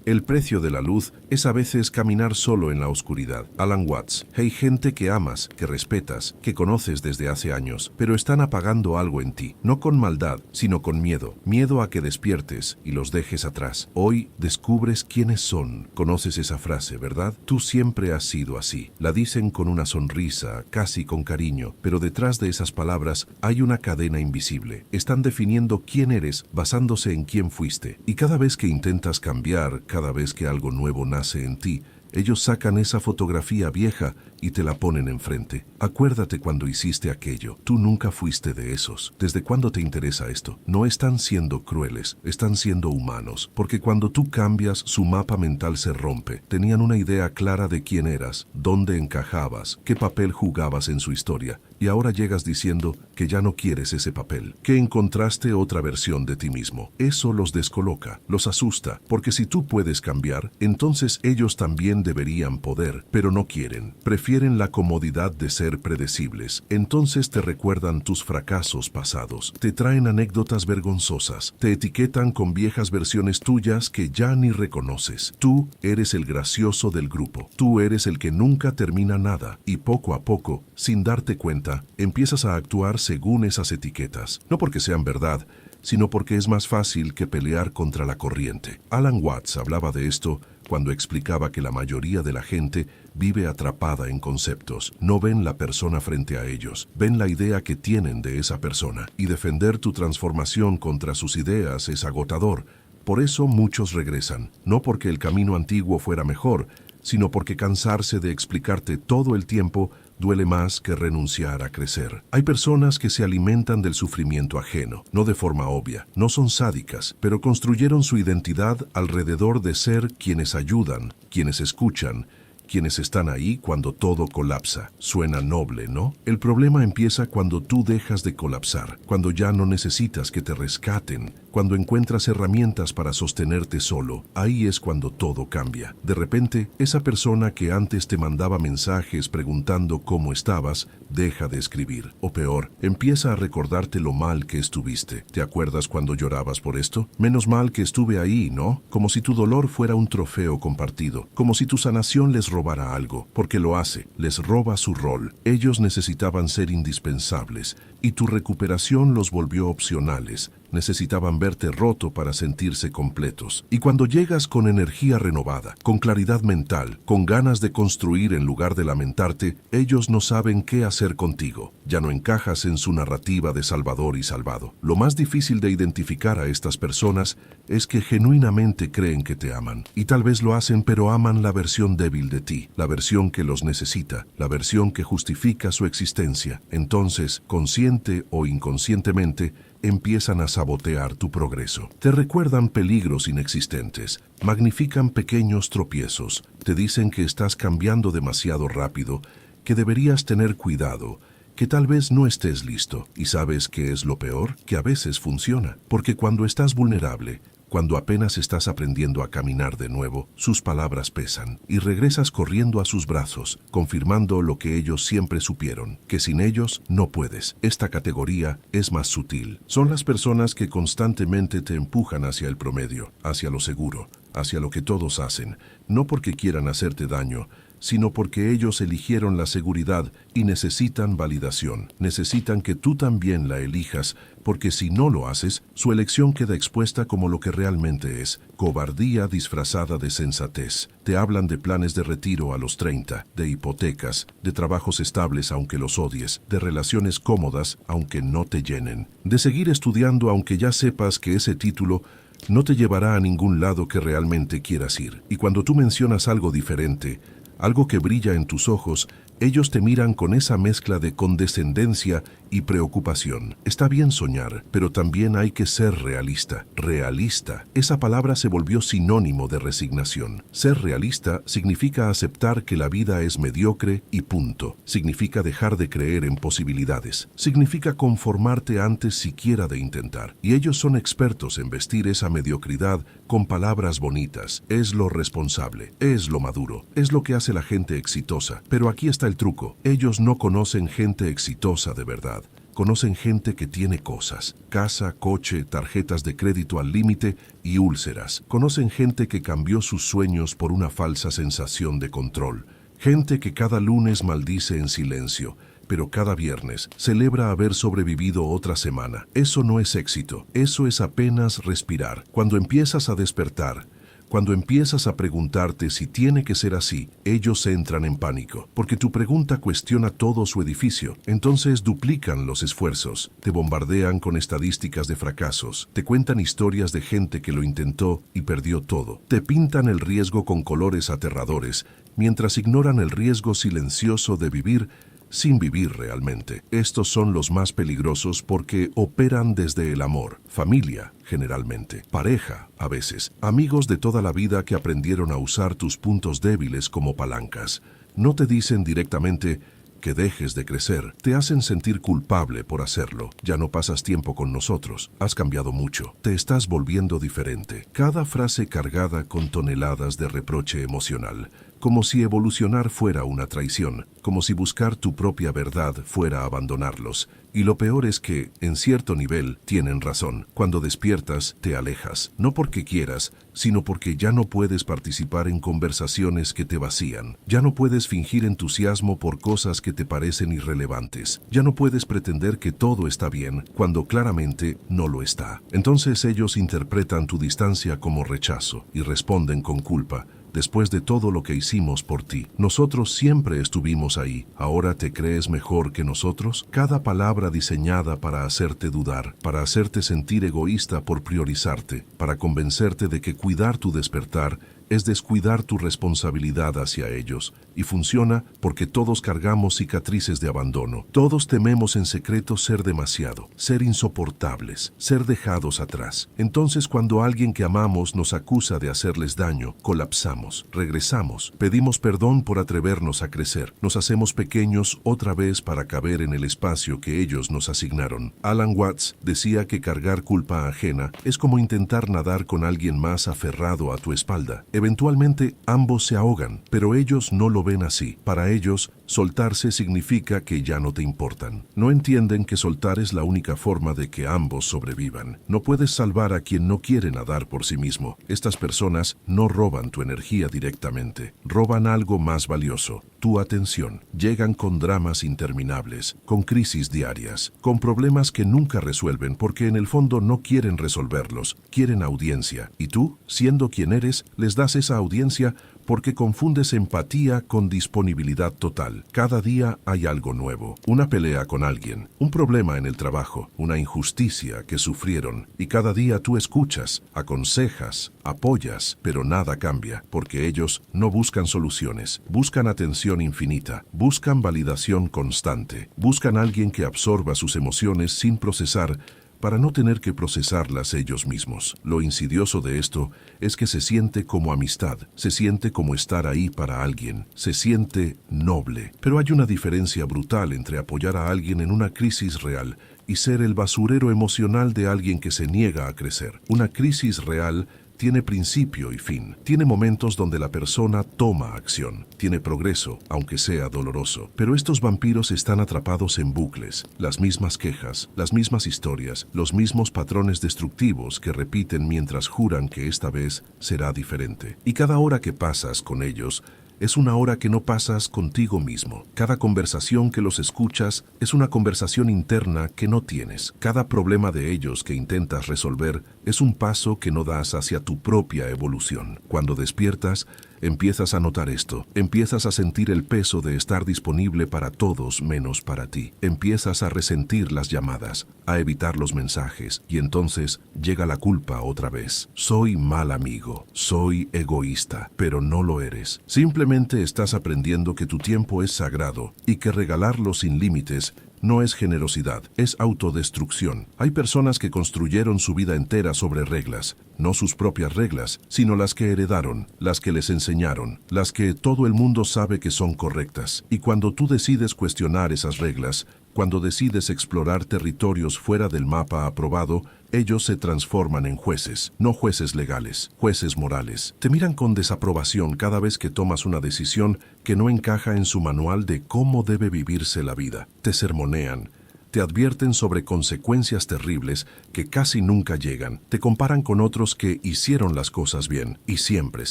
El precio de la luz es a veces caminar solo en la oscuridad. Alan Watts. Hay gente que amas, que respetas, que conoces desde hace años, pero están apagando algo en ti. No con maldad, sino con miedo. Miedo a que despiertes y los dejes atrás. Hoy descubres quiénes son. Conoces esa frase, ¿verdad? Tú siempre has sido así. La dicen con una sonrisa, casi con cariño, pero detrás de esas palabras hay una cadena invisible. Están definiendo quién eres basándose en quién fuiste. Y cada vez que intentas cambiar, cada vez que algo nuevo nace en ti, ellos sacan esa fotografía vieja y te la ponen enfrente. Acuérdate cuando hiciste aquello. Tú nunca fuiste de esos. ¿Desde cuándo te interesa esto? No están siendo crueles, están siendo humanos. Porque cuando tú cambias, su mapa mental se rompe. Tenían una idea clara de quién eras, dónde encajabas, qué papel jugabas en su historia. Y ahora llegas diciendo que ya no quieres ese papel, que encontraste otra versión de ti mismo. Eso los descoloca, los asusta, porque si tú puedes cambiar, entonces ellos también deberían poder, pero no quieren. Prefieren la comodidad de ser predecibles. Entonces te recuerdan tus fracasos pasados, te traen anécdotas vergonzosas, te etiquetan con viejas versiones tuyas que ya ni reconoces. Tú eres el gracioso del grupo, tú eres el que nunca termina nada, y poco a poco, sin darte cuenta, empiezas a actuar según esas etiquetas, no porque sean verdad, sino porque es más fácil que pelear contra la corriente. Alan Watts hablaba de esto cuando explicaba que la mayoría de la gente vive atrapada en conceptos. No ven la persona frente a ellos, ven la idea que tienen de esa persona, y defender tu transformación contra sus ideas es agotador. Por eso muchos regresan, no porque el camino antiguo fuera mejor, sino porque cansarse de explicarte todo el tiempo duele más que renunciar a crecer. Hay personas que se alimentan del sufrimiento ajeno, no de forma obvia, no son sádicas, pero construyeron su identidad alrededor de ser quienes ayudan, quienes escuchan, quienes están ahí cuando todo colapsa. Suena noble, ¿no? El problema empieza cuando tú dejas de colapsar, cuando ya no necesitas que te rescaten, cuando encuentras herramientas para sostenerte solo. Ahí es cuando todo cambia. De repente, esa persona que antes te mandaba mensajes preguntando cómo estabas, deja de escribir. O peor, empieza a recordarte lo mal que estuviste. ¿Te acuerdas cuando llorabas por esto? Menos mal que estuve ahí, ¿no? Como si tu dolor fuera un trofeo compartido, como si tu sanación les robara algo, porque lo hace, les roba su rol. Ellos necesitaban ser indispensables, y tu recuperación los volvió opcionales. Necesitaban verte roto para sentirse completos. Y cuando llegas con energía renovada, con claridad mental, con ganas de construir en lugar de lamentarte, ellos no saben qué hacer contigo. Ya no encajas en su narrativa de salvador y salvado. Lo más difícil de identificar a estas personas es que genuinamente creen que te aman. Y tal vez lo hacen, pero aman la versión débil de ti, la versión que los necesita, la versión que justifica su existencia. Entonces, consciente o inconscientemente, empiezan a sabotear tu progreso. Te recuerdan peligros inexistentes, magnifican pequeños tropiezos, te dicen que estás cambiando demasiado rápido, que deberías tener cuidado, que tal vez no estés listo. ¿Y sabes qué es lo peor? Que a veces funciona, porque cuando estás vulnerable, cuando apenas estás aprendiendo a caminar de nuevo, sus palabras pesan y regresas corriendo a sus brazos, confirmando lo que ellos siempre supieron, que sin ellos no puedes. Esta categoría es más sutil. Son las personas que constantemente te empujan hacia el promedio, hacia lo seguro, hacia lo que todos hacen, no porque quieran hacerte daño, sino porque ellos eligieron la seguridad y necesitan validación. Necesitan que tú también la elijas, porque si no lo haces, su elección queda expuesta como lo que realmente es: cobardía disfrazada de sensatez. Te hablan de planes de retiro a los 30, de hipotecas, de trabajos estables aunque los odies, de relaciones cómodas aunque no te llenen, de seguir estudiando aunque ya sepas que ese título no te llevará a ningún lado que realmente quieras ir. Y cuando tú mencionas algo diferente, algo que brilla en tus ojos, ellos te miran con esa mezcla de condescendencia y preocupación. Está bien soñar, pero también hay que ser realista. Realista. Esa palabra se volvió sinónimo de resignación. Ser realista significa aceptar que la vida es mediocre y punto. Significa dejar de creer en posibilidades. Significa conformarte antes siquiera de intentar. Y ellos son expertos en vestir esa mediocridad con palabras bonitas. Es lo responsable, es lo maduro, es lo que hace la gente exitosa. Pero aquí está el truco. Ellos no conocen gente exitosa de verdad. Conocen gente que tiene cosas, casa, coche, tarjetas de crédito al límite y úlceras. Conocen gente que cambió sus sueños por una falsa sensación de control. Gente que cada lunes maldice en silencio, pero cada viernes celebra haber sobrevivido otra semana. Eso no es éxito, eso es apenas respirar. Cuando empiezas a despertar, cuando empiezas a preguntarte si tiene que ser así, ellos entran en pánico, porque tu pregunta cuestiona todo su edificio. Entonces duplican los esfuerzos, te bombardean con estadísticas de fracasos, te cuentan historias de gente que lo intentó y perdió todo. Te pintan el riesgo con colores aterradores, mientras ignoran el riesgo silencioso de vivir sin vivir realmente. Estos son los más peligrosos porque operan desde el amor, familia, generalmente, pareja, a veces, amigos de toda la vida que aprendieron a usar tus puntos débiles como palancas. No te dicen directamente que dejes de crecer, te hacen sentir culpable por hacerlo. Ya no pasas tiempo con nosotros, has cambiado mucho, te estás volviendo diferente. Cada frase cargada con toneladas de reproche emocional, como si evolucionar fuera una traición, como si buscar tu propia verdad fuera abandonarlos. Y lo peor es que, en cierto nivel, tienen razón. Cuando despiertas, te alejas, no porque quieras, sino porque ya no puedes participar en conversaciones que te vacían. Ya no puedes fingir entusiasmo por cosas que te parecen irrelevantes. Ya no puedes pretender que todo está bien, cuando claramente no lo está. Entonces ellos interpretan tu distancia como rechazo y responden con culpa. Después de todo lo que hicimos por ti, nosotros siempre estuvimos ahí. ¿Ahora te crees mejor que nosotros? Cada palabra diseñada para hacerte dudar, para hacerte sentir egoísta por priorizarte, para convencerte de que cuidar tu despertar es descuidar tu responsabilidad hacia ellos, y funciona porque todos cargamos cicatrices de abandono. Todos tememos en secreto ser demasiado, ser insoportables, ser dejados atrás. Entonces, cuando alguien que amamos nos acusa de hacerles daño, colapsamos, regresamos, pedimos perdón por atrevernos a crecer, nos hacemos pequeños otra vez para caber en el espacio que ellos nos asignaron. Alan Watts decía que cargar culpa ajena es como intentar nadar con alguien más aferrado a tu espalda. Eventualmente ambos se ahogan, pero ellos no lo ven así. Para ellos, soltarse significa que ya no te importan. No entienden que soltar es la única forma de que ambos sobrevivan. No puedes salvar a quien no quiere nadar por sí mismo. Estas personas no roban tu energía directamente. Roban algo más valioso, tu atención. Llegan con dramas interminables, con crisis diarias, con problemas que nunca resuelven porque en el fondo no quieren resolverlos, quieren audiencia. Y tú, siendo quien eres, les das esa audiencia porque confundes empatía con disponibilidad total. Cada día hay algo nuevo, una pelea con alguien, un problema en el trabajo, una injusticia que sufrieron, y cada día tú escuchas, aconsejas, apoyas, pero nada cambia, porque ellos no buscan soluciones, buscan atención infinita, buscan validación constante, buscan alguien que absorba sus emociones sin procesar, para no tener que procesarlas ellos mismos. Lo insidioso de esto es que se siente como amistad, se siente como estar ahí para alguien, se siente noble. Pero hay una diferencia brutal entre apoyar a alguien en una crisis real y ser el basurero emocional de alguien que se niega a crecer. Una crisis real tiene principio y fin. Tiene momentos donde la persona toma acción. Tiene progreso, aunque sea doloroso. Pero estos vampiros están atrapados en bucles. Las mismas quejas, las mismas historias, los mismos patrones destructivos que repiten mientras juran que esta vez será diferente. Y cada hora que pasas con ellos es una hora que no pasas contigo mismo. Cada conversación que los escuchas es una conversación interna que no tienes. Cada problema de ellos que intentas resolver es un paso que no das hacia tu propia evolución. Cuando despiertas, empiezas a notar esto. Empiezas a sentir el peso de estar disponible para todos menos para ti. Empiezas a resentir las llamadas, a evitar los mensajes, y entonces llega la culpa otra vez. Soy mal amigo, soy egoísta, pero no lo eres. Simplemente estás aprendiendo que tu tiempo es sagrado y que regalarlo sin límites no es generosidad, es autodestrucción. Hay personas que construyeron su vida entera sobre reglas, no sus propias reglas, sino las que heredaron, las que les enseñaron, las que todo el mundo sabe que son correctas. Y cuando tú decides cuestionar esas reglas, cuando decides explorar territorios fuera del mapa aprobado, ellos se transforman en jueces, no jueces legales, jueces morales. Te miran con desaprobación cada vez que tomas una decisión que no encaja en su manual de cómo debe vivirse la vida. Te sermonean, te advierten sobre consecuencias terribles que casi nunca llegan, te comparan con otros que hicieron las cosas bien y siempre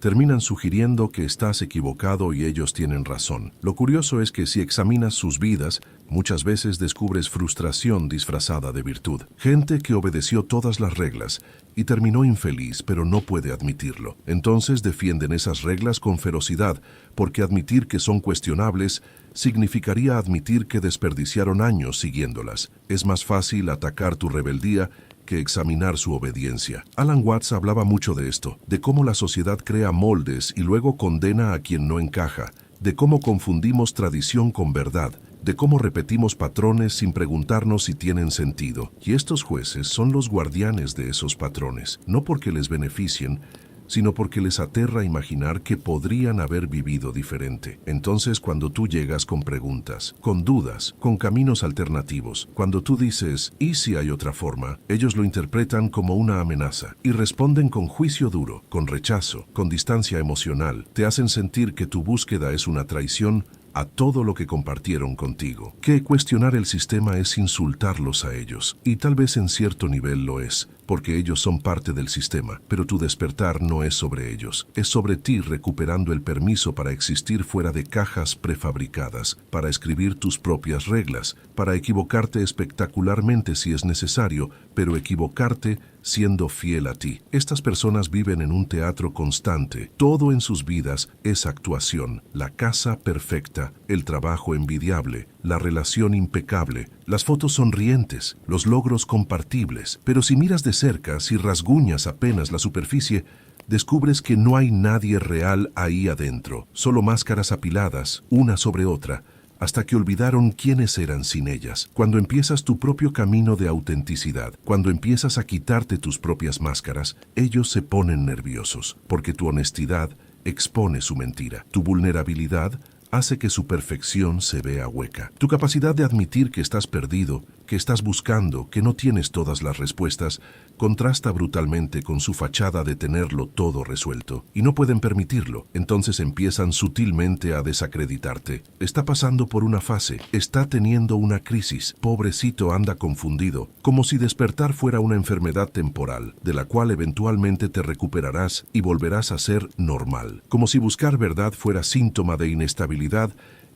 terminan sugiriendo que estás equivocado y ellos tienen razón. Lo curioso es que si examinas sus vidas, muchas veces descubres frustración disfrazada de virtud. Gente que obedeció todas las reglas y terminó infeliz, pero no puede admitirlo. Entonces defienden esas reglas con ferocidad, porque admitir que son cuestionables significaría admitir que desperdiciaron años siguiéndolas. Es más fácil atacar tu rebeldía que examinar su obediencia. Alan Watts hablaba mucho de esto, de cómo la sociedad crea moldes y luego condena a quien no encaja, de cómo confundimos tradición con verdad, de cómo repetimos patrones sin preguntarnos si tienen sentido. Y estos jueces son los guardianes de esos patrones, no porque les beneficien, sino porque les aterra imaginar que podrían haber vivido diferente. Entonces, cuando tú llegas con preguntas, con dudas, con caminos alternativos, cuando tú dices, ¿y si hay otra forma?, ellos lo interpretan como una amenaza y responden con juicio duro, con rechazo, con distancia emocional. Te hacen sentir que tu búsqueda es una traición a todo lo que compartieron contigo, que cuestionar el sistema es insultarlos a ellos, y tal vez en cierto nivel lo es, porque ellos son parte del sistema, pero tu despertar no es sobre ellos, es sobre ti recuperando el permiso para existir fuera de cajas prefabricadas, para escribir tus propias reglas, para equivocarte espectacularmente si es necesario, pero equivocarte siendo fiel a ti. Estas personas viven en un teatro constante. Todo en sus vidas es actuación. La casa perfecta, el trabajo envidiable, la relación impecable, las fotos sonrientes, los logros compartibles. Pero si miras de cerca, si rasguñas apenas la superficie, descubres que no hay nadie real ahí adentro, solo máscaras apiladas, una sobre otra, hasta que olvidaron quiénes eran sin ellas. Cuando empiezas tu propio camino de autenticidad, cuando empiezas a quitarte tus propias máscaras, ellos se ponen nerviosos, porque tu honestidad expone su mentira. Tu vulnerabilidad hace que su perfección se vea hueca. Tu capacidad de admitir que estás perdido, que estás buscando, que no tienes todas las respuestas, contrasta brutalmente con su fachada de tenerlo todo resuelto. Y no pueden permitirlo. Entonces empiezan sutilmente a desacreditarte. Está pasando por una fase. Está teniendo una crisis. Pobrecito, anda confundido. Como si despertar fuera una enfermedad temporal, de la cual eventualmente te recuperarás y volverás a ser normal. Como si buscar verdad fuera síntoma de inestabilidad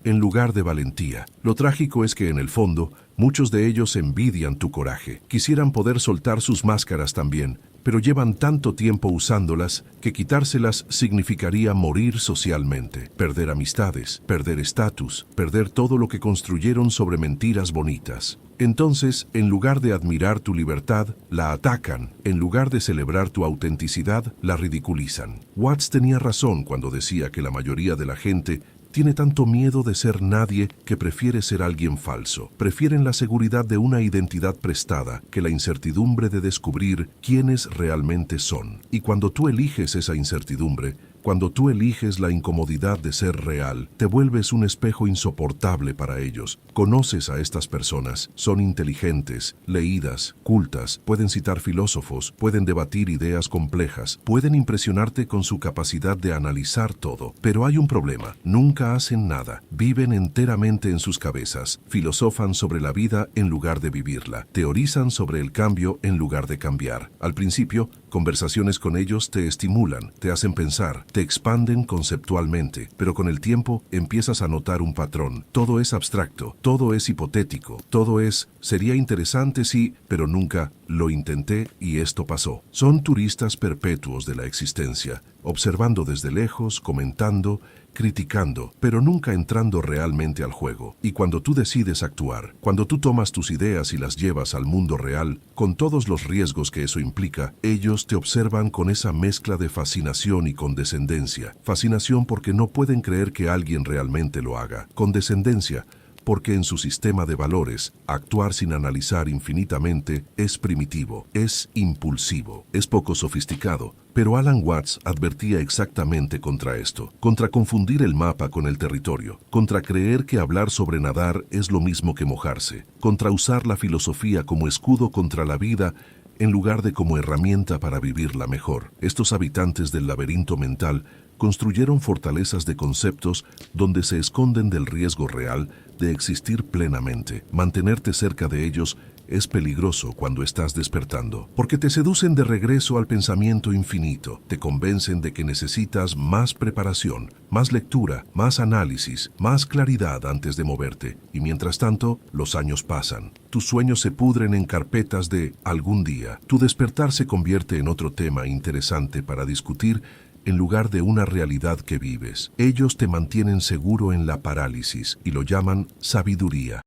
en lugar de valentía. Lo trágico es que en el fondo, muchos de ellos envidian tu coraje. Quisieran poder soltar sus máscaras también, pero llevan tanto tiempo usándolas que quitárselas significaría morir socialmente, perder amistades, perder estatus, perder todo lo que construyeron sobre mentiras bonitas. Entonces, en lugar de admirar tu libertad, la atacan. En lugar de celebrar tu autenticidad, la ridiculizan. Watts tenía razón cuando decía que la mayoría de la gente tiene tanto miedo de ser nadie que prefiere ser alguien falso. Prefieren la seguridad de una identidad prestada que la incertidumbre de descubrir quiénes realmente son. Y cuando tú eliges esa incertidumbre, cuando tú eliges la incomodidad de ser real, te vuelves un espejo insoportable para ellos. Conoces a estas personas, son inteligentes, leídas, cultas, pueden citar filósofos, pueden debatir ideas complejas, pueden impresionarte con su capacidad de analizar todo. Pero hay un problema, nunca hacen nada, viven enteramente en sus cabezas, filosofan sobre la vida en lugar de vivirla, teorizan sobre el cambio en lugar de cambiar. Al principio, conversaciones con ellos te estimulan, te hacen pensar, te expanden conceptualmente, pero con el tiempo empiezas a notar un patrón. Todo es abstracto, todo es hipotético, todo es, sería interesante si, pero nunca, lo intenté y esto pasó. Son turistas perpetuos de la existencia, observando desde lejos, comentando, criticando, pero nunca entrando realmente al juego. Y cuando tú decides actuar, cuando tú tomas tus ideas y las llevas al mundo real, con todos los riesgos que eso implica, ellos te observan con esa mezcla de fascinación y condescendencia. Fascinación porque no pueden creer que alguien realmente lo haga. Condescendencia porque en su sistema de valores, actuar sin analizar infinitamente es primitivo, es impulsivo, es poco sofisticado. Pero Alan Watts advertía exactamente contra esto, contra confundir el mapa con el territorio, contra creer que hablar sobre nadar es lo mismo que mojarse, contra usar la filosofía como escudo contra la vida en lugar de como herramienta para vivirla mejor. Estos habitantes del laberinto mental construyeron fortalezas de conceptos donde se esconden del riesgo real de existir plenamente. Mantenerte cerca de ellos es peligroso cuando estás despertando, porque te seducen de regreso al pensamiento infinito, te convencen de que necesitas más preparación, más lectura, más análisis, más claridad antes de moverte, y mientras tanto, los años pasan. Tus sueños se pudren en carpetas de algún día. Tu despertar se convierte en otro tema interesante para discutir en lugar de una realidad que vives. Ellos te mantienen seguro en la parálisis y lo llaman sabiduría.